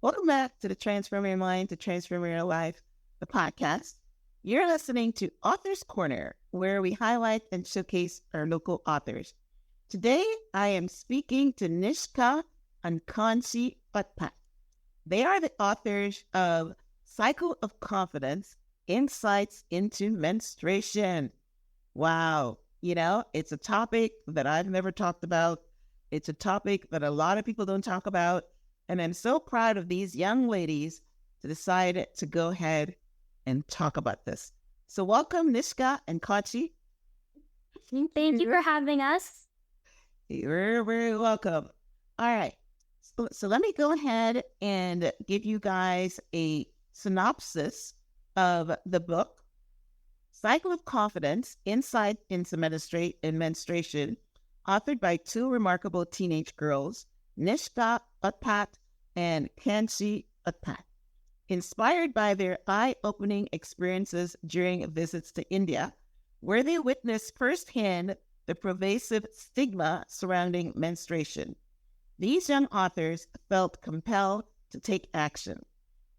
Welcome back to the Transform Your Mind to Transform Your Life, the podcast. You're listening to Author's Corner, where we highlight and showcase our local authors. Today, I am speaking to Nishka and Kaanchi Utpat. They are the authors of Cycle of Confidence, Insights into Menstruation. Wow. It's a topic that I've never talked about. It's a topic that a lot of people don't talk about. And I'm so proud of these young ladies to decide to go ahead and talk about this. So welcome, Nishka and Kaanchi. Thank you for having us. You're very welcome. All right. So let me go ahead and give you guys a synopsis of the book, Cycle of Confidence, Insight into Menstruation, authored by two remarkable teenage girls, Nishka Utpat and Kaanchi Utpat. Inspired by their eye-opening experiences during visits to India, where they witnessed firsthand the pervasive stigma surrounding menstruation. These young authors felt compelled to take action.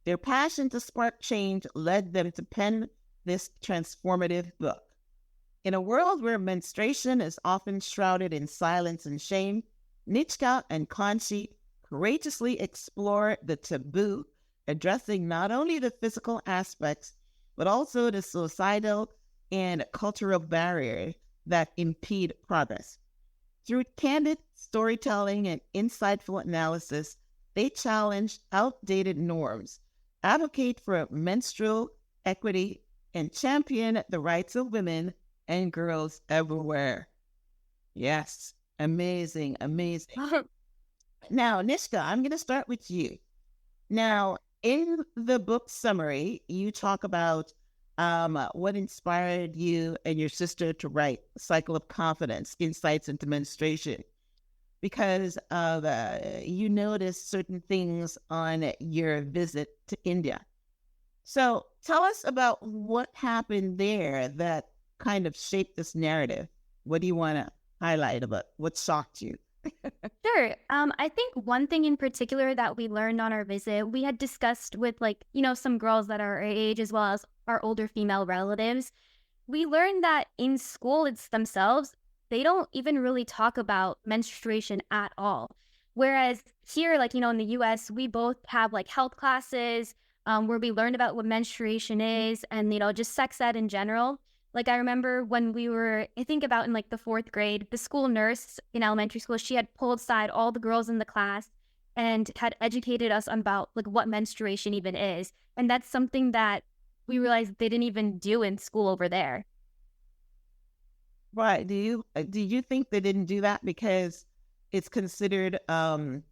Their passion to spark change led them to pen this transformative book. In a world where menstruation is often shrouded in silence and shame, Nishka and Kaanchi courageously explore the taboo, addressing not only the physical aspects, but also the societal and cultural barriers that impede progress. Through candid storytelling and insightful analysis, they challenge outdated norms, advocate for menstrual equity, and champion the rights of women and girls everywhere. Yes, amazing. Now, Nishka, I'm going to start with you. Now, in the book summary, you talk about what inspired you and your sister to write Cycle of Confidence, Insights into Menstruation, because of you noticed certain things on your visit to India. So tell us about what happened there that kind of shaped this narrative. What do you want to highlight about what shocked you? Sure. I think one thing in particular that we learned on our visit, we had discussed with some girls that are our age as well as our older female relatives. We learned that in school themselves, they don't even really talk about menstruation at all. Whereas here, in the US, we both have health classes where we learn about what menstruation is and, just sex ed in general. I remember when we were, I think about in the fourth grade, the school nurse in elementary school, she had pulled aside all the girls in the class and had educated us about what menstruation even is. And that's something that we realized they didn't even do in school over there. Right. Do you think they didn't do that because it's considered, that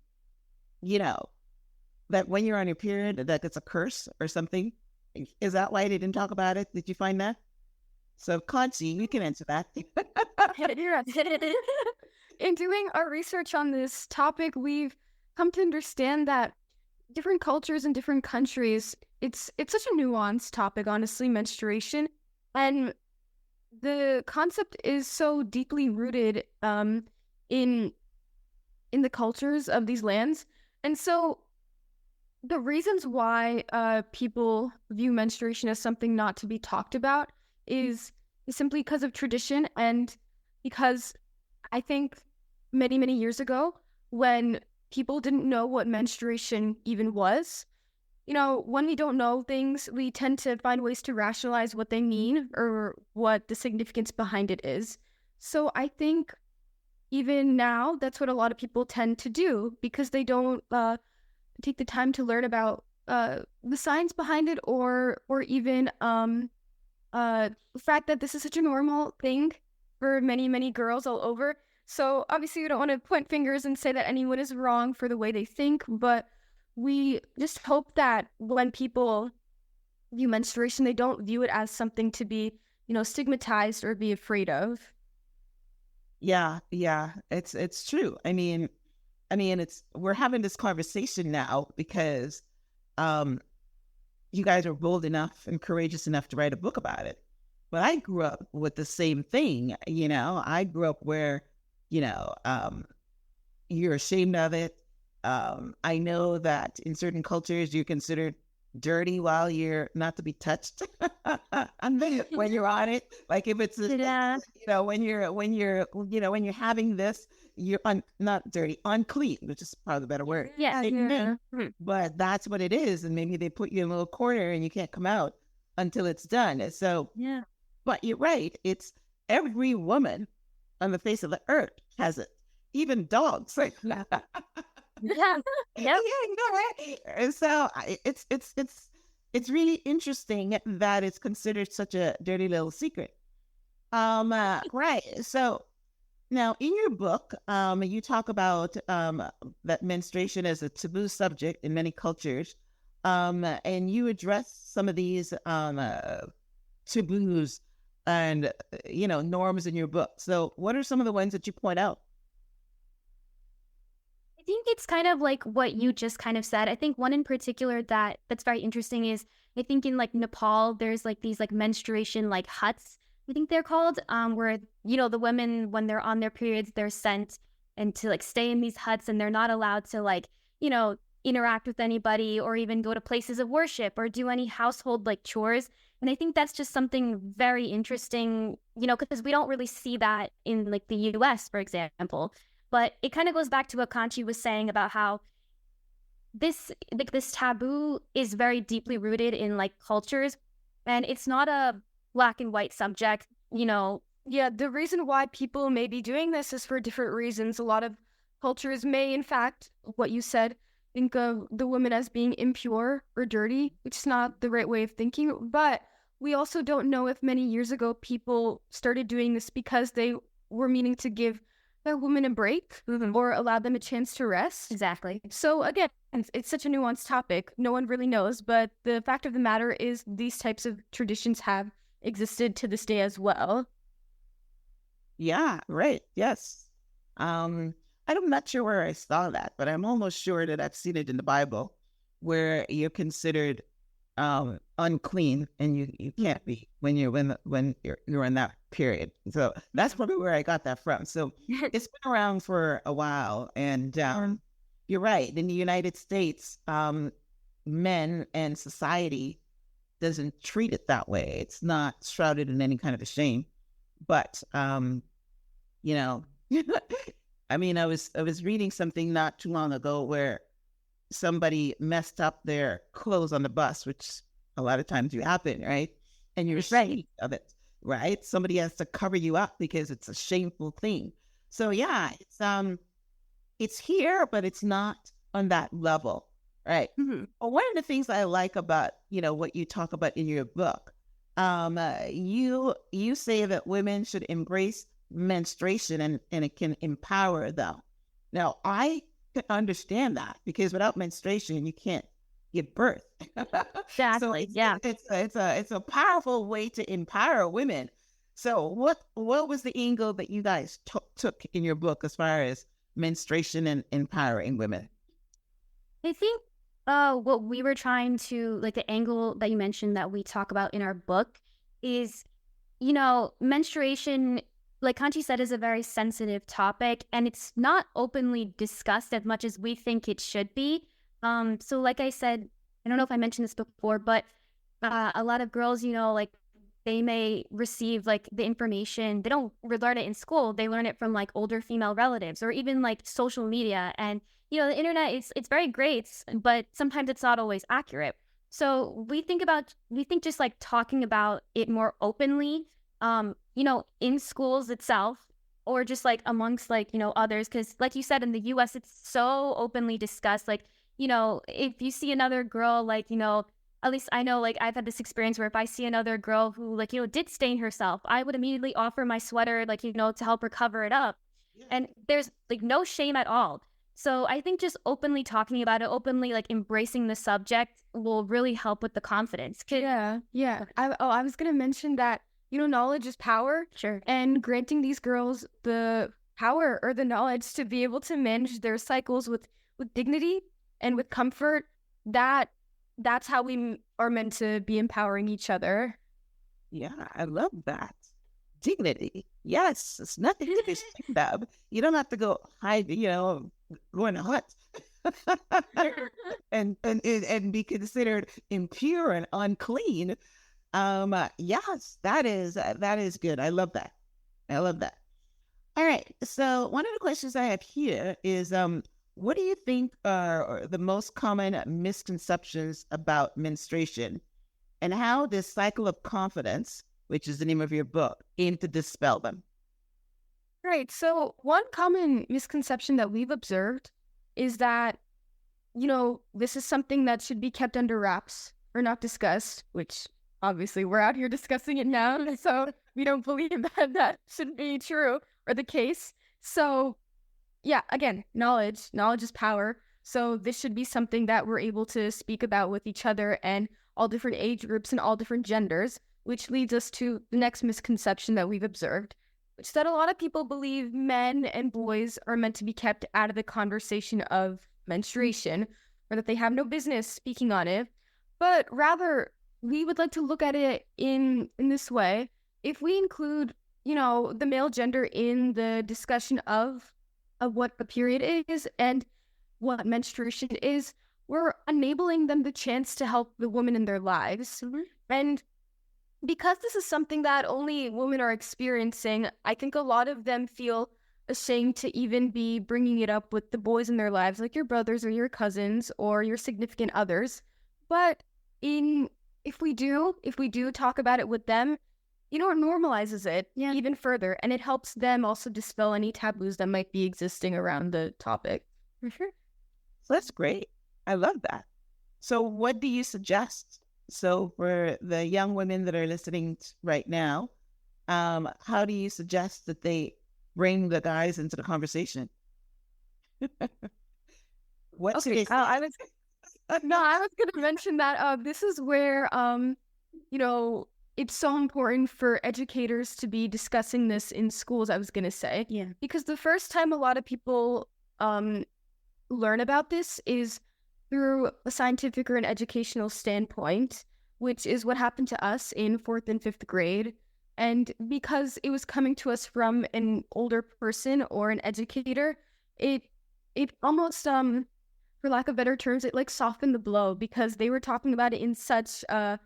when you're on your period, that it's a curse or something? Is that why they didn't talk about it? Did you find that? So, Kaanchi, you can answer that. In doing our research on this topic, we've come to understand that different cultures in different countries, it's such a nuanced topic, honestly, menstruation. And the concept is so deeply rooted in the cultures of these lands. And so the reasons why people view menstruation as something not to be talked about is simply because of tradition, and because I think many, many years ago, when people didn't know what menstruation even was, when we don't know things, we tend to find ways to rationalize what they mean or what the significance behind it is. So I think even now, that's what a lot of people tend to do, because they don't take the time to learn about the science behind it, or even the fact that this is such a normal thing for many, many girls all over. So obviously we don't want to point fingers and say that anyone is wrong for the way they think, but we just hope that when people view menstruation, they don't view it as something to be, stigmatized or be afraid of. Yeah, it's true. I mean, we're having this conversation now because you guys are bold enough and courageous enough to write a book about it. But I grew up with the same thing. I grew up where, you're ashamed of it. I know that in certain cultures you're considered dirty while you're not to be touched when you're on it. Like if it's Yeah. when you're having this, you're not dirty, unclean, which is probably the better word. Yes. Yeah. But that's what it is, and maybe they put you in a little corner and you can't come out until it's done. So, Yeah. but you're right. It's every woman on the face of the earth has it, even dogs. Yeah. Yeah, Yep. you know, right? And so it's really interesting that it's considered such a dirty little secret. Right. So now in your book, you talk about that menstruation as a taboo subject in many cultures, and you address some of these taboos and norms in your book. So what are some of the ones that you point out? I think it's kind of like what you just kind of said. I think one in particular that's very interesting is I think in like Nepal, there's like these like menstruation like huts, I think they're called, where the women when they're on their periods, they're sent and to like stay in these huts and they're not allowed to like, interact with anybody or even go to places of worship or do any household like chores. And I think that's just something very interesting, because we don't really see that in like the US, for example. But it kind of goes back to what Kaanchi was saying about how this taboo is very deeply rooted in like cultures, and it's not a black and white subject. Yeah, the reason why people may be doing this is for different reasons. A lot of cultures may, in fact, what you said, think of the woman as being impure or dirty, which is not the right way of thinking. But we also don't know if many years ago people started doing this because they were meaning to give a woman a break or allow them a chance to rest. Exactly. So again, it's such a nuanced topic. No one really knows, but the fact of the matter is these types of traditions have existed to this day as well. Yeah, right. Yes. I'm not sure where I saw that, but I'm almost sure that I've seen it in the Bible where you're considered unclean and you can't be when you're in that period. So that's probably where I got that from. So it's been around for a while, and you're right. In the United States, men and society doesn't treat it that way. It's not shrouded in any kind of a shame. But I mean, I was reading something not too long ago where somebody messed up their clothes on the bus, which a lot of times you happen, right? And you're ashamed of it, right? Somebody has to cover you up because it's a shameful thing. So yeah, it's here, but it's not on that level, right? Mm-hmm. Well, one of the things I like about what you talk about in your book, you say that women should embrace menstruation and it can empower them. Now, I can understand that because without menstruation, you can't give birth. Exactly. So it's a powerful way to empower women. So what was the angle that you guys took in your book as far as menstruation and empowering women? I think what we were trying to, like the angle that you mentioned that we talk about in our book is, menstruation, like Kaanchi said, is a very sensitive topic and it's not openly discussed as much as we think it should be. So like I said, I don't know if I mentioned this before, but a lot of girls, like they may receive like the information, they don't learn it in school, they learn it from like older female relatives or even like social media. And the internet it's very great, but sometimes it's not always accurate. So we think just like talking about it more openly, in schools itself, or just like amongst like, others. Cause like you said, in the US, it's so openly discussed. Like, if you see another girl, like, at least I know, like I've had this experience where if I see another girl who like, did stain herself, I would immediately offer my sweater, like, to help her cover it up. Yeah. And there's like no shame at all. So I think just openly talking about it, openly like embracing the subject will really help with the confidence. Yeah. I was going to mention that, knowledge is power. Sure. And granting these girls the power or the knowledge to be able to manage their cycles with dignity and with comfort, that's how we are meant to be empowering each other. Yeah, I love that. Dignity. Yes, it's nothing to be ashamed of. You don't have to go hide, go in a hut. and be considered impure and unclean. Yes, that is good. I love that. I love that. All right. So one of the questions I have here is, what do you think are the most common misconceptions about menstruation, and how this cycle of confidence, which is the name of your book, aim to dispel them? Right. So one common misconception that we've observed is that, this is something that should be kept under wraps or not discussed, which obviously we're out here discussing it now. So we don't believe that should be true or the case. So yeah, again, knowledge is power. So this should be something that we're able to speak about with each other and all different age groups and all different genders, which leads us to the next misconception that we've observed, which is that a lot of people believe men and boys are meant to be kept out of the conversation of menstruation, or that they have no business speaking on it. But rather, we would like to look at it in this way. If we include, the male gender in the discussion of what a period is and what menstruation is, we're enabling them the chance to help the woman in their lives. Mhm. And because this is something that only women are experiencing, I think a lot of them feel ashamed to even be bringing it up with the boys in their lives, like your brothers or your cousins or your significant others. But if we do talk about it with them, it normalizes it even further, and it helps them also dispel any taboos that might be existing around the topic. For sure. So that's great. I love that. So what do you suggest? So for the young women that are listening right now, how do you suggest that they bring the guys into the conversation? What should they say? I was going to mention that this is where it's so important for educators to be discussing this in schools, I was going to say. Yeah. Because the first time a lot of people learn about this is through a scientific or an educational standpoint, which is what happened to us in 4th and 5th grade. And because it was coming to us from an older person or an educator, it almost, for lack of better terms, it like softened the blow, because they were talking about it in such a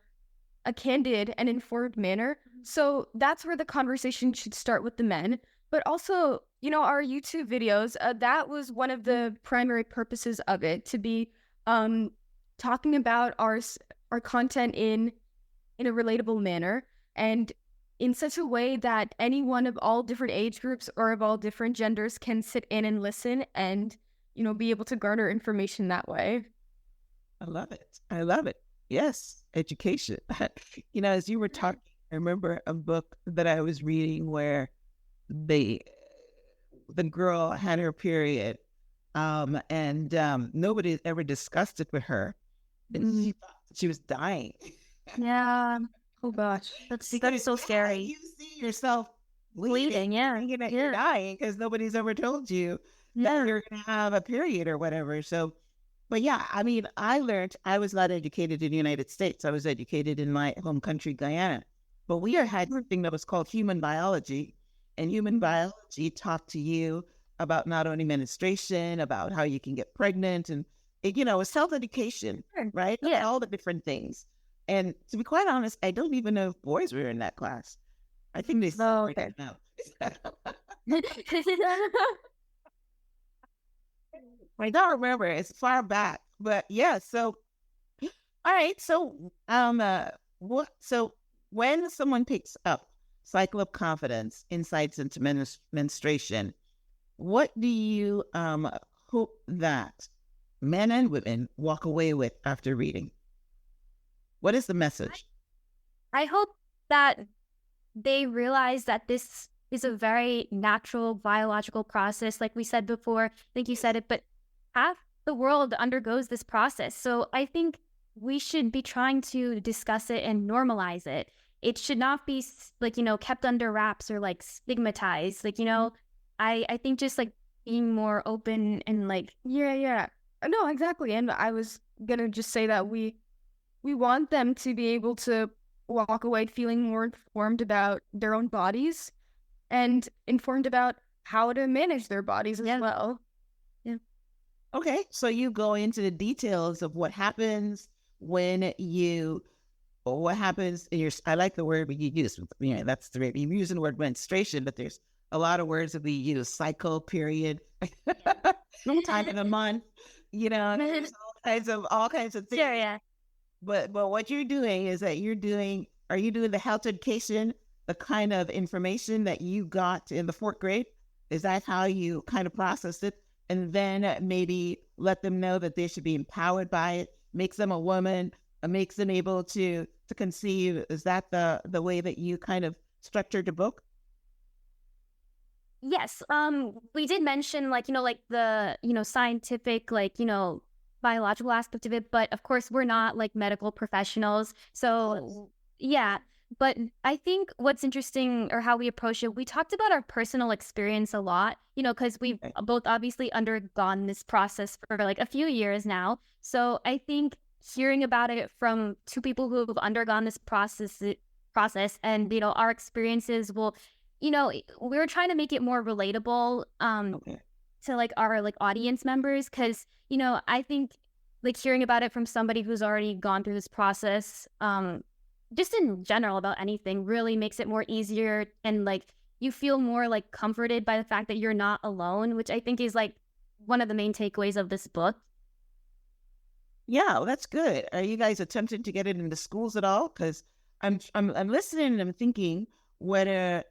candid and informed manner. So that's where the conversation should start with the men. But also, our YouTube videos, that was one of the primary purposes of it, to be talking about our content in a relatable manner and in such a way that anyone of all different age groups or of all different genders can sit in and listen and, be able to garner information that way. I love it. I love it. Yes, education. As you were talking, I remember a book that I was reading where the girl had her period, and nobody ever discussed it with her, and she thought she was dying. Yeah. Oh gosh, that's so scary. You see yourself bleeding, thinking that you're dying because nobody's ever told you that you're going to have a period or whatever. So, but yeah, I mean, I was not educated in the United States. I was educated in my home country, Guyana. But we had something that was called human biology. And human biology taught to you about not only menstruation, about how you can get pregnant, and, it's health education, right? Yeah. All the different things. And to be quite honest, I don't even know if boys were in that class. I think they separated now. I don't remember. It's far back, but yeah. So, all right. So, So, when someone picks up cycle of confidence, insights into menstruation, what do you hope that men and women walk away with after reading? What is the message? I hope that they realize that this is a very natural biological process. Like we said before, I think you said it, but half the world undergoes this process. So I think we should be trying to discuss it and normalize it. It should not be kept under wraps or stigmatized. I think just being more open and Yeah. No, exactly. And I was going to just say that we want them to be able to walk away feeling more informed about their own bodies and informed about how to manage their bodies as well. Yeah. Okay, so you go into the details of what happens when you, or what happens in your, I like the word you use, that's the, you're using the word menstruation, but there's a lot of words that we use, cycle, period, time of the month, there's all kinds of things. Sure, yeah. But what you're doing is that are you doing the health education, the kind of information that you got in the fourth grade? Is that how you kind of processed it? And then maybe let them know that they should be empowered by it, makes them a woman, makes them able to conceive. Is that the way that you kind of structured the book? Yes. We did mention like the scientific biological aspect of it, but of course we're not like medical professionals. So yeah. But I think what's interesting or how we approach it, we talked about our personal experience a lot, because we've both obviously undergone this process for like a few years now. So I think hearing about it from two people who've undergone this process and our experiences will, we're trying to make it more relatable to like our like audience members, because I think like hearing about it from somebody who's already gone through this process, just in general about anything, really makes it more easier, and like you feel more like comforted by the fact that you're not alone, which I think is like one of the main takeaways of this book. Yeah, well, that's good. Are you guys attempting to get it into schools at all? Because I'm listening and I'm thinking whether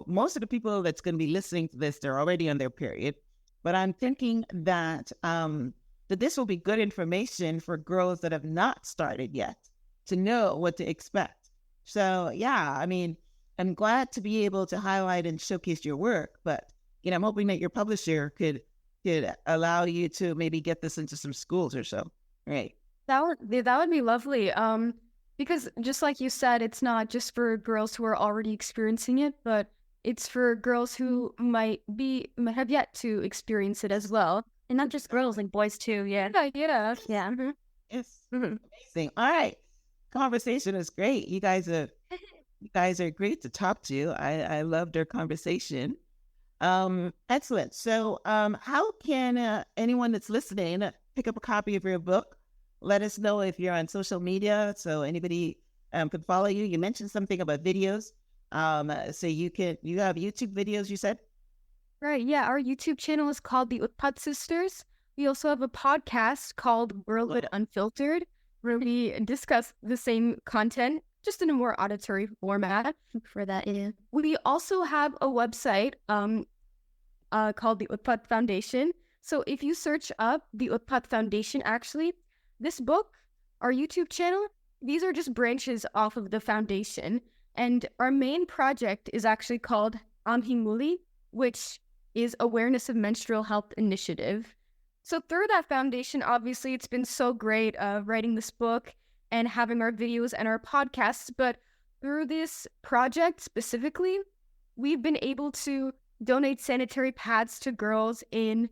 most of the people that's going to be listening to this, they're already on their period, but I'm thinking that that this will be good information for girls that have not started yet to know what to expect. So yeah, I mean, I'm glad to be able to highlight and showcase your work, but I'm hoping that your publisher could allow you to maybe get this into some schools or so. Right. That would be lovely. Because just like you said, it's not just for girls who are already experiencing it, but it's for girls who might have yet to experience it as well. And not just girls, like boys too. Yeah. Yeah. Mm-hmm. Yes. Mm-hmm. Amazing. All right. Conversation is great. You guys are great to talk to. I loved our conversation. Excellent. So how can anyone that's listening pick up a copy of your book? Let us know if you're on social media so anybody could follow you. You mentioned something about videos. So you have YouTube videos, you said? Right. Yeah. Our YouTube channel is called the Utpat Sisters. We also have a podcast called Girlhood Unfiltered, where we discuss the same content, just in a more auditory format. For that, yeah. We also have a website called the Utpat Foundation. So if you search up the Utpat Foundation, actually, this book, our YouTube channel, these are just branches off of the foundation. And our main project is actually called Amhimuli, which is Awareness of Menstrual Health Initiative. So through that foundation, obviously, it's been so great writing this book and having our videos and our podcasts. But through this project specifically, we've been able to donate sanitary pads to girls in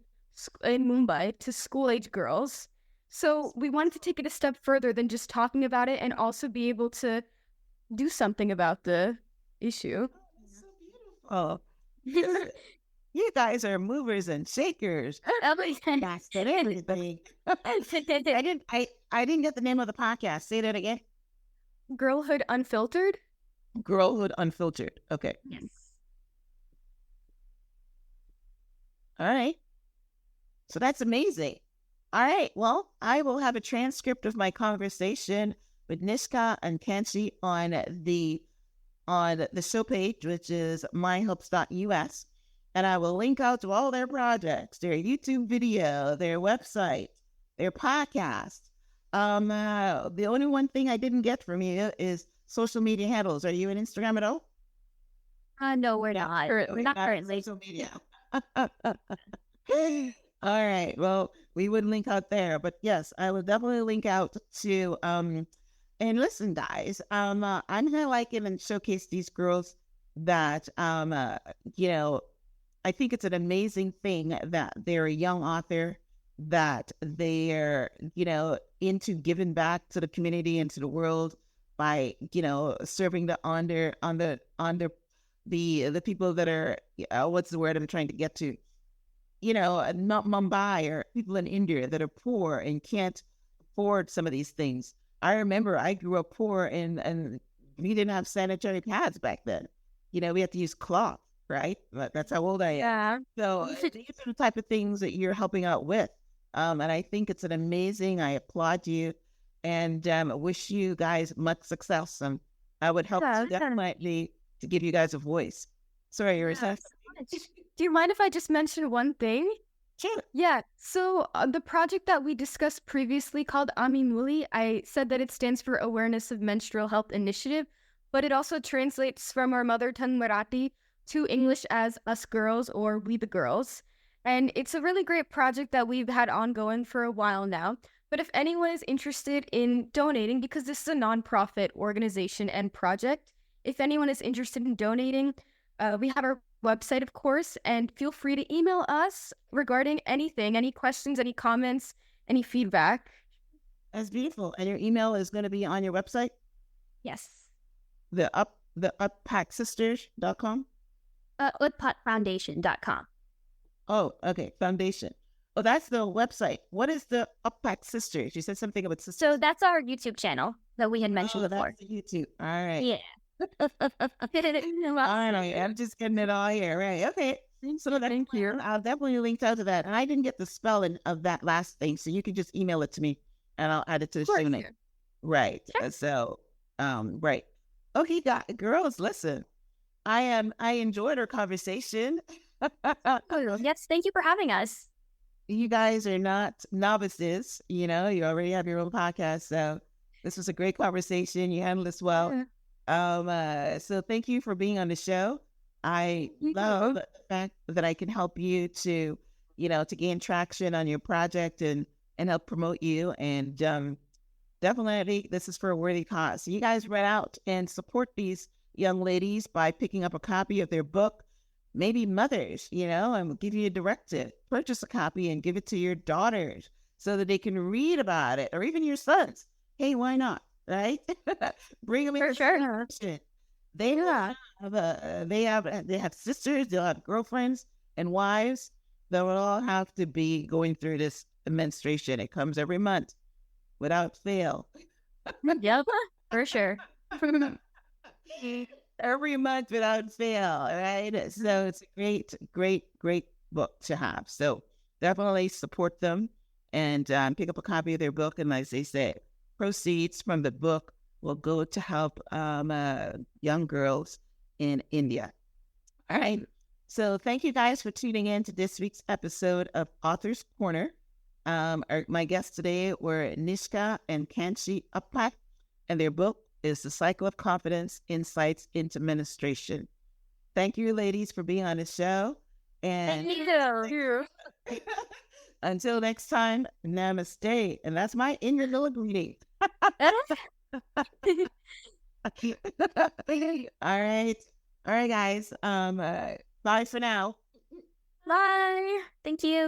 Mumbai, to school-age girls. So we wanted to take it a step further than just talking about it and also be able to do something about the issue. Oh, you guys are movers and shakers. That's everything. I didn't get the name of the podcast. Say that again. Girlhood Unfiltered. Girlhood Unfiltered. Okay. Yes. All right. So that's amazing. All right. Well, I will have a transcript of my conversation with Nishka and Kaanchi on the show page, which is myhelps.us. And I will link out to all their projects, their YouTube video, their website, their podcast. The only one thing I didn't get from you is social media handles. Are you on Instagram at all? No, we're not. We're not currently. Social media. All right. Well, we would link out there, but yes, I will definitely link out to and listen, guys. I'm gonna like it and showcase these girls that I think it's an amazing thing that they're a young author, that they're into giving back to the community and to the world by serving the people that are what's the word I'm trying to get to, not Mumbai or people in India that are poor and can't afford some of these things. I remember I grew up poor and we didn't have sanitary pads back then. We had to use cloth, right? That's how old I am. Yeah. So these are the type of things that you're helping out with. And I think it's I applaud you and wish you guys much success. And I would help definitely to give you guys a voice. Sorry, you're saying something? Do you mind if I just mention one thing? Sure. Yeah. So the project that we discussed previously called Ami Muli, I said that it stands for Awareness of Menstrual Health Initiative, but it also translates from our mother tongue Marathi to English as Us Girls or We the Girls. And it's a really great project that we've had ongoing for a while now. But if anyone is interested in donating, because this is a nonprofit organization and project, if anyone is interested in donating, we have our website, of course, and feel free to email us regarding anything, any questions, any comments, any feedback. That's beautiful. And your email is going to be on your website? Yes. The uppacksisters.com? Utpatfoundation.com. Oh, okay. Foundation. Oh, that's the website. What is the Uppack Sisters? You said something about sisters. So that's our YouTube channel that we had mentioned before. That's the YouTube. All right. Yeah. I know. I'm just getting it all here. Right. Okay. So thank you. I'll definitely link out to that. And I didn't get the spelling of that last thing, so you can just email it to me, and I'll add it to the show notes. Right. Sure. So, right. Okay, girls, listen. I enjoyed our conversation. Yes, thank you for having us. You guys are not novices. You already have your own podcast, so this was a great conversation. You handled this well. So thank you for being on the show. I love the fact that I can help you to gain traction on your project and help promote you. And definitely, this is for a worthy cause. So you guys run out and support these young ladies by picking up a copy of their book. Maybe mothers, and we'll give you a directive. Purchase a copy and give it to your daughters so that they can read about it, or even your sons. Hey, why not? Right? Bring them in. For sure. They have sisters, they'll have girlfriends and wives that will all have to be going through this menstruation. It comes every month without fail. Yep, for sure. Every month without fail, right? So it's a great, great, great book to have. So definitely support them and pick up a copy of their book. And as they say, proceeds from the book will go to help young girls in India. All right. So thank you guys for tuning in to this week's episode of Author's Corner. My guests today were Nishka and Kaanchi Utpat, and their book is The Cycle of Confidence, Insights into Menstruation. Thank you, ladies, for being on the show. And Thank you. Until next time, namaste. And that's my in your little greeting. All right. All right, guys. Bye for now. Bye. Thank you.